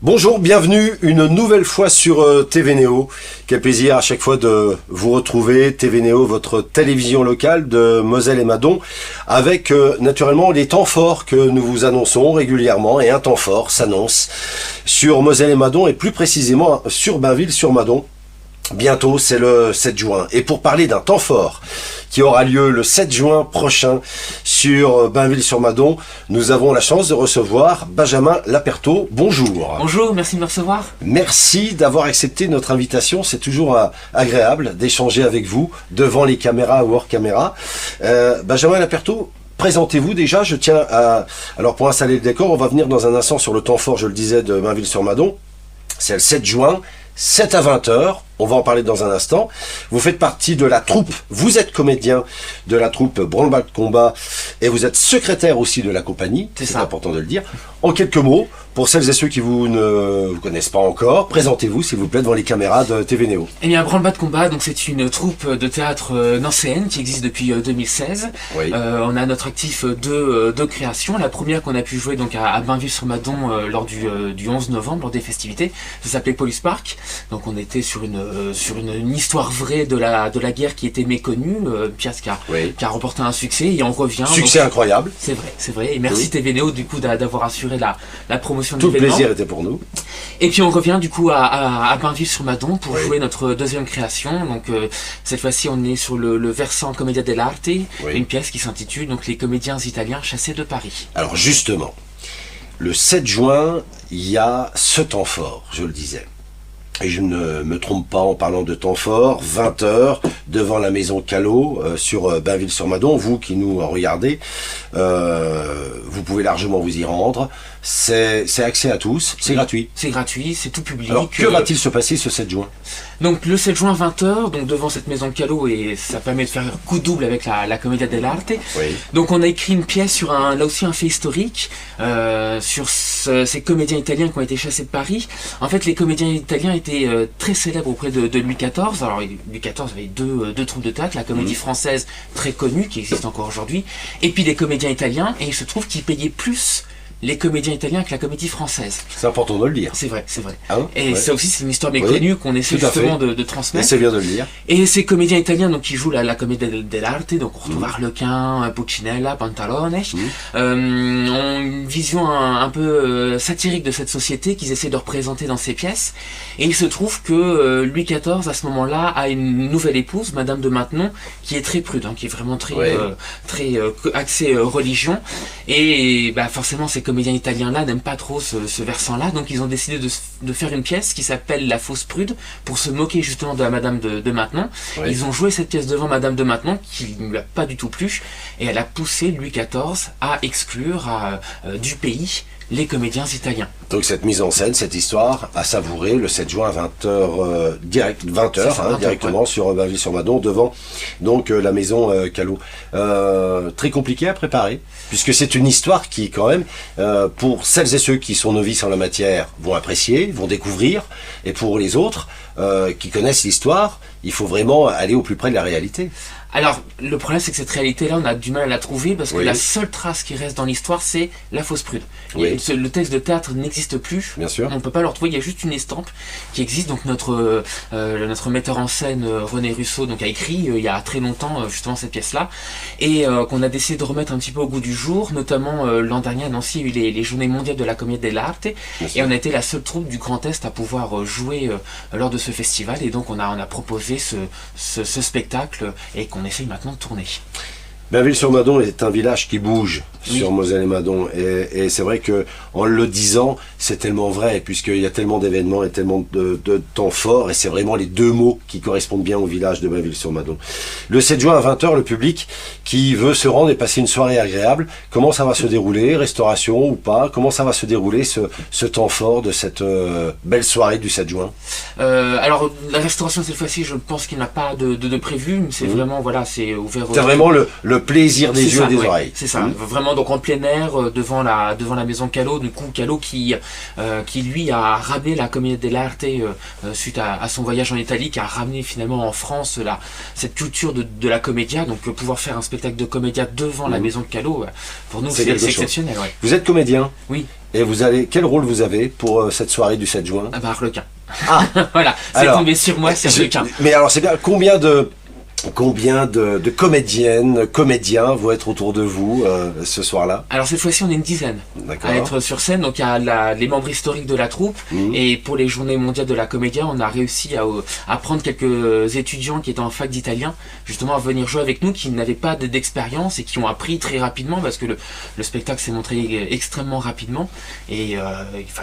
Bonjour, bienvenue une nouvelle fois sur TV Néo. Quel plaisir à chaque fois de vous retrouver. TV Néo, votre télévision locale de Moselle et Madon, avec naturellement les temps forts que nous vous annonçons régulièrement. Et un temps fort s'annonce sur Moselle et Madon, et plus précisément sur Bainville-sur-Madon. Bientôt, c'est le 7 juin. Et pour parler d'un temps fort qui aura lieu le 7 juin prochain sur Bainville-sur-Madon, nous avons la chance de recevoir Benjamin Lapertot. Bonjour. Bonjour, merci de me recevoir. Merci d'avoir accepté notre invitation. C'est toujours agréable d'échanger avec vous devant les caméras ou hors caméra. Benjamin Lapertot, présentez-vous déjà. Je tiens à... Alors pour installer le décor, on va venir dans un instant sur le temps fort, je le disais, de Bainville-sur-Madon. C'est le 7 juin. 7 à 20h, on va en parler dans un instant. Vous faites partie de la troupe, vous êtes comédien de la troupe Branle-Bas de Combat et vous êtes secrétaire aussi de la compagnie, c'est important de le dire. En quelques mots, pour celles et ceux qui ne vous connaissent pas encore, présentez-vous s'il vous plaît devant les caméras de TV Néo. Eh bien, Branle-Bas de Combat, donc c'est une troupe de théâtre nancéenne qui existe depuis 2016. Oui. On a à notre actif deux créations. La première qu'on a pu jouer donc à Bainville-sur-Madon lors du 11 novembre, lors des festivités, ça s'appelait Police Park. Donc on était sur une histoire vraie de la guerre qui était méconnue, une pièce qui a remporté un succès, et on revient. Succès donc, incroyable. C'est vrai. Et merci TV Néo du coup d'avoir assuré la promotion de l'événement. Tout le plaisir était pour nous. Et puis on revient du coup à Bainville-sur-Madon pour jouer notre deuxième création. Donc cette fois-ci on est sur le versant Commedia dell'arte, une pièce qui s'intitule donc Les comédiens italiens chassés de Paris. Alors justement, le 7 juin, il y a ce temps fort, je le disais. Et je ne me trompe pas en parlant de temps fort, 20h, devant la maison Callot, sur Bainville-sur-Madon. Vous qui nous regardez, vous pouvez largement vous y rendre. C'est accès à tous, c'est gratuit. C'est gratuit, c'est tout public. Alors, que va-t-il se passer ce 7 juin? Donc, le 7 juin, 20h, donc devant cette maison Callot, et ça permet de faire coup double avec la Commedia dell'arte. Oui. Donc, on a écrit une pièce sur là aussi un fait historique, sur ces comédiens italiens qui ont été chassés de Paris. En fait, les comédiens italiens étaient très célèbres auprès de Louis XIV. Alors, Louis XIV avait deux troupes de théâtre, la comédie française très connue, qui existe encore aujourd'hui, et puis les comédiens italiens, et il se trouve qu'ils payaient plus les comédiens italiens que la comédie française. C'est important de le dire. C'est vrai, c'est vrai. Hein, et ça aussi, c'est une histoire méconnue qu'on essaie justement de transmettre. Et c'est bien de le dire. Et ces comédiens italiens donc, qui jouent la Commedia dell'arte, donc on retrouve Arlequin, Pulcinella, Pantalone, ont une vision un peu satirique de cette société qu'ils essaient de représenter dans ces pièces. Et il se trouve que Louis XIV, à ce moment-là, a une nouvelle épouse, Madame de Maintenon, qui est très prudente, qui est vraiment très axée religion. Et forcément, ces comédiens italiens-là n'aiment pas trop ce versant-là, donc ils ont décidé de faire une pièce qui s'appelle La Fausse Prude, pour se moquer justement de la Madame de Maintenon. Ils ont joué cette pièce devant Madame de Maintenon, qui ne lui a pas du tout plu, et elle a poussé Louis XIV à exclure du pays les comédiens italiens. Donc cette mise en scène, cette histoire à savourer le 7 juin à 20h, directement sur Bainville-sur-Madon, devant donc la maison Callot. Très compliqué à préparer, puisque c'est une histoire qui quand même, pour celles et ceux qui sont novices en la matière, vont apprécier, vont découvrir, et pour les autres qui connaissent l'histoire, il faut vraiment aller au plus près de la réalité. Alors, le problème, c'est que cette réalité-là, on a du mal à la trouver, parce que la seule trace qui reste dans l'histoire, c'est la fausse prude. Le texte de théâtre n'existe plus. Bien sûr. On ne peut pas le retrouver, il y a juste une estampe qui existe. Donc notre metteur en scène, René Russo, donc, a écrit il y a très longtemps justement cette pièce-là, et qu'on a décidé de remettre un petit peu au goût du jour. Notamment l'an dernier à Nancy, il y a eu les Journées mondiales de la Commedia dell'arte, et on a été la seule troupe du Grand Est à pouvoir jouer lors de ce festival. Et donc on a proposé ce spectacle, et qu'on essaye maintenant de tourner. Bainville-sur-Madon est un village qui bouge sur Moselle et Madon, et c'est vrai que en le disant, c'est tellement vrai, puisqu'il y a tellement d'événements et tellement de temps forts, et c'est vraiment les deux mots qui correspondent bien au village de Bainville-sur-Madon. Le 7 juin à 20h, le public qui veut se rendre et passer une soirée agréable, comment ça va se dérouler, restauration ou pas, comment ça va se dérouler ce temps fort de cette belle soirée du 7 juin? Alors la restauration cette fois-ci, je pense qu'il n'y a pas de prévu, c'est vraiment, voilà, c'est ouvert. C'est vraiment le plaisir des yeux et des oreilles. C'est ça, vraiment vraiment donc en plein air devant la maison Callot. Du coup, Callot qui lui a ramené la Commedia dell'arte suite à son voyage en Italie, qui a ramené finalement en France cette culture de la comédia. Donc pouvoir faire un spectacle de comédia devant la maison Callot, pour nous c'est exceptionnel. Ouais. Vous êtes comédien? Oui. Et quel rôle vous avez pour cette soirée du 7 juin? Ah bah Harlequin. Ah. Voilà, c'est tombé sur moi, c'est Harlequin. Mais alors c'est bien, combien de comédiennes, comédiens vont être autour de vous ce soir-là? Alors cette fois-ci, on est une dizaine à être sur scène. Donc il y a les membres historiques de la troupe. Et pour les journées mondiales de la comédia, on a réussi à prendre quelques étudiants qui étaient en fac d'italien, justement à venir jouer avec nous, qui n'avaient pas d'expérience et qui ont appris très rapidement, parce que le spectacle s'est montré extrêmement rapidement, et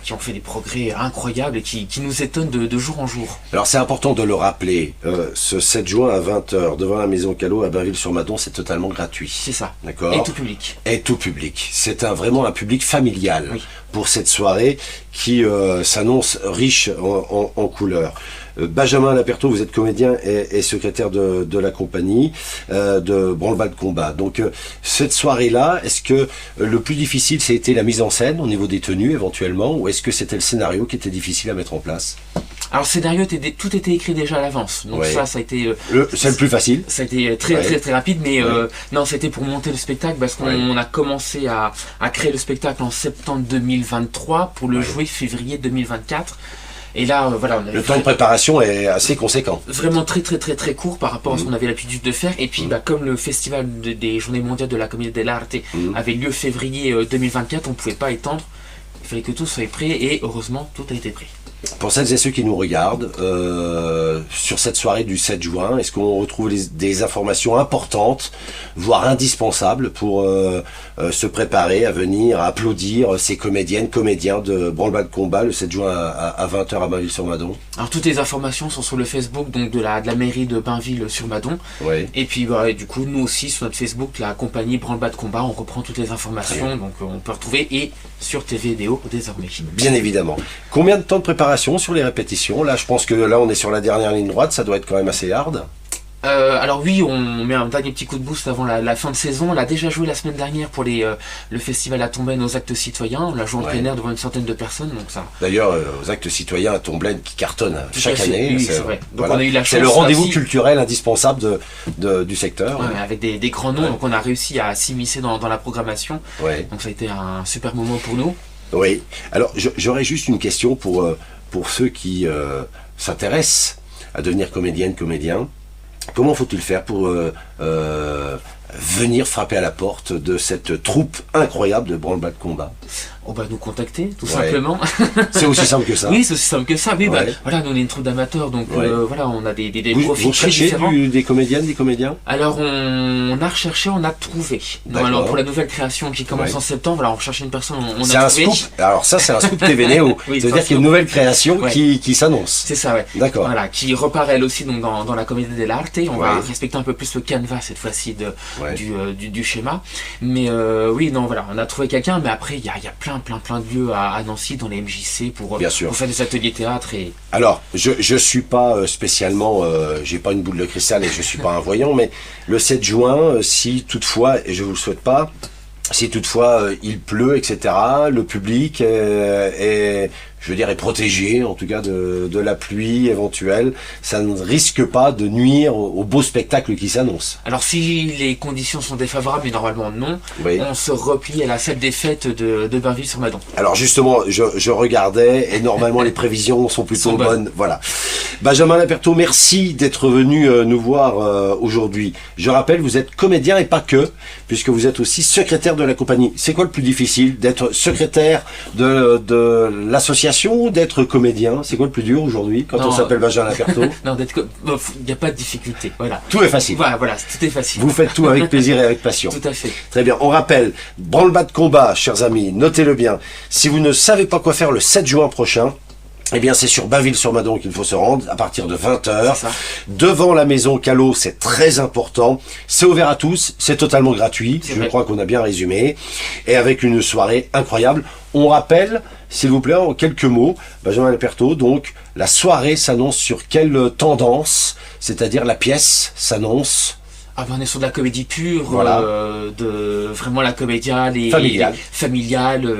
qui ont fait des progrès incroyables et qui nous étonnent de jour en jour. Alors c'est important de le rappeler, ce 7 juin à 20h, devant la maison Callot à Bainville-sur-Madon, c'est totalement gratuit. C'est ça. D'accord. Et tout public. Et tout public. C'est vraiment un public familial pour cette soirée qui s'annonce riche en couleurs. Benjamin Laperto, vous êtes comédien et secrétaire de la compagnie de Branle-Bas de Combat. Donc cette soirée-là, est-ce que le plus difficile, c'était la mise en scène au niveau des tenues éventuellement, ou est-ce que c'était le scénario qui était difficile à mettre en place? Alors le scénario, tout était écrit déjà à l'avance, donc ça a été... c'est le plus facile. Ça a été très rapide, mais non, c'était pour monter le spectacle, parce qu'on a commencé à créer le spectacle en septembre 2023 pour le jouer février 2024. Et là, voilà, le temps de préparation est assez conséquent. Vraiment très court par rapport à ce qu'on avait l'habitude de faire. Et puis, comme le festival des Journées mondiales de la Commedia dell'arte avait lieu février 2024, on ne pouvait pas étendre. Il fallait que tout soit prêt, et heureusement, tout a été prêt. Pour celles et ceux qui nous regardent, sur cette soirée du 7 juin, est-ce qu'on retrouve des informations importantes, voire indispensables pour se préparer à venir à applaudir ces comédiennes, comédiens de Branle-Bas de Combat le 7 juin à 20h à Bainville-sur-Madon? Alors toutes les informations sont sur le Facebook donc de la mairie de Bainville-sur-Madon. Et puis du coup, nous aussi sur notre Facebook, la compagnie Branle-Bas de Combat, on reprend toutes les informations, donc on peut retrouver, et sur TVDO désormais. Bien évidemment. Combien de temps de préparation sur les répétitions? Là, je pense que là, on est sur la dernière ligne droite, ça doit être quand même assez hard. Alors oui, on met un dernier petit coup de boost avant la fin de saison. On l'a déjà joué la semaine dernière pour le festival à Tomblaine aux actes citoyens. On l'a joué en plein air devant une centaine de personnes. Donc ça. D'ailleurs, aux actes citoyens à Tomblaine qui cartonnent chaque année. Oui, c'est vrai. Donc on a eu la chance. C'est le rendez-vous culturel indispensable du secteur. Avec des grands noms. Donc on a réussi à s'immiscer dans la programmation. Donc ça a été un super moment pour nous. Oui. Alors j'aurais juste une question pour ceux qui s'intéressent à devenir comédienne, comédien. Comment faut-il faire pour venir frapper à la porte de cette troupe incroyable de Branle-Bas de Combat? On va nous contacter, tout simplement. C'est aussi simple que ça. Oui, c'est aussi simple que ça. Oui, voilà, nous on est une troupe d'amateurs, donc voilà, on a des profils très différents. Vous cherchez des comédiennes, des comédiens? Alors on a recherché, on a trouvé. Alors pour la nouvelle création qui commence en septembre, voilà, on recherchait une personne, on a trouvé. Scoop. Alors ça, c'est un scoop TV Néo. C'est-à-dire qu'il y a une nouvelle création qui s'annonce. C'est ça, ouais. D'accord. Voilà, qui repart elle aussi donc dans la Commedia dell'arte. On va respecter un peu plus le canevas cette fois-ci du schéma. Mais oui, non, voilà, on a trouvé quelqu'un, mais après il y a plein de lieux à Nancy dans les MJC pour faire des ateliers théâtre. Alors, je suis pas spécialement, j'ai pas une boule de cristal et je suis pas un voyant, mais le 7 juin, si toutefois, et je vous le souhaite pas, si toutefois il pleut, etc., le public est protégé, en tout cas de la pluie éventuelle, ça ne risque pas de nuire au beau spectacle qui s'annonce. Alors si les conditions sont défavorables, mais normalement non, on se replie à la salle des fêtes de Bainville-sur-Madon. Alors justement, je regardais, et normalement les prévisions sont plutôt bonnes. Voilà. Benjamin Laperto, merci d'être venu nous voir aujourd'hui. Je rappelle, vous êtes comédien et pas que, puisque vous êtes aussi secrétaire de la compagnie. C'est quoi le plus difficile, d'être secrétaire de l'association ou d'être comédien? C'est quoi le plus dur aujourd'hui quand on s'appelle Benjamin Laperto? Non, il n'y a pas de difficulté. Voilà. Tout est facile. Voilà, tout est facile. Vous faites tout avec plaisir et avec passion. Tout à fait. Très bien. On rappelle, Branle-Bas de Combat, chers amis, notez-le bien. Si vous ne savez pas quoi faire le 7 juin prochain, eh bien, c'est sur Bainville-sur-Madon qu'il faut se rendre à partir de 20h. Devant la maison Callot, c'est très important. C'est ouvert à tous, c'est totalement gratuit. Je crois qu'on a bien résumé. Et avec une soirée incroyable. On rappelle, s'il vous plaît, en quelques mots, Benjamin Laperto, donc, la soirée s'annonce sur quelle tendance? C'est-à-dire la pièce s'annonce Ah ben on est sur de la comédie pure, Voilà. de vraiment la comédia, familiale,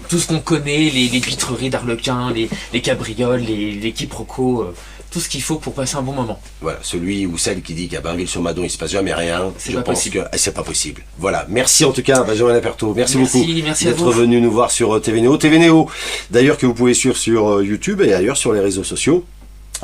tout ce qu'on connaît, les vitreries d'Arlequin, les cabrioles, les quiproquos, tout ce qu'il faut pour passer un bon moment. Voilà, celui ou celle qui dit qu'à Bainville-sur-Madon il se passe jamais rien, C'est je pas pense possible. que c'est pas possible. Voilà, merci en tout cas Benjamin Laperto, merci beaucoup Merci à d'être vous. venu nous voir sur TV Néo. TV Néo, d'ailleurs que vous pouvez suivre sur YouTube et ailleurs sur les réseaux sociaux.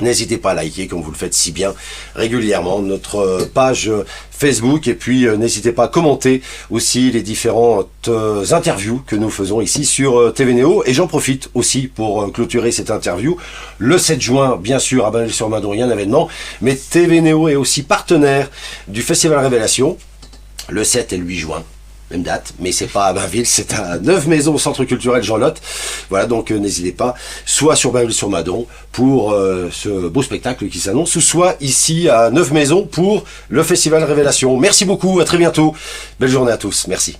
N'hésitez pas à liker, comme vous le faites si bien régulièrement, notre page Facebook. Et puis, n'hésitez pas à commenter aussi les différentes interviews que nous faisons ici sur TV Néo. Et j'en profite aussi pour clôturer cette interview. Le 7 juin, bien sûr, à Bainville-sur-Madon, il y a un événement. Mais TV Néo est aussi partenaire du Festival Révélation, le 7 et le 8 juin. Même date, mais c'est pas à Bainville, c'est à Neuve-Maisons au Centre Culturel Jean Lotte. Voilà, donc n'hésitez pas, soit sur Bainville-sur-Madon pour ce beau spectacle qui s'annonce, ou soit ici à Neuve-Maisons pour le Festival Révélation. Merci beaucoup, à très bientôt. Belle journée à tous, merci.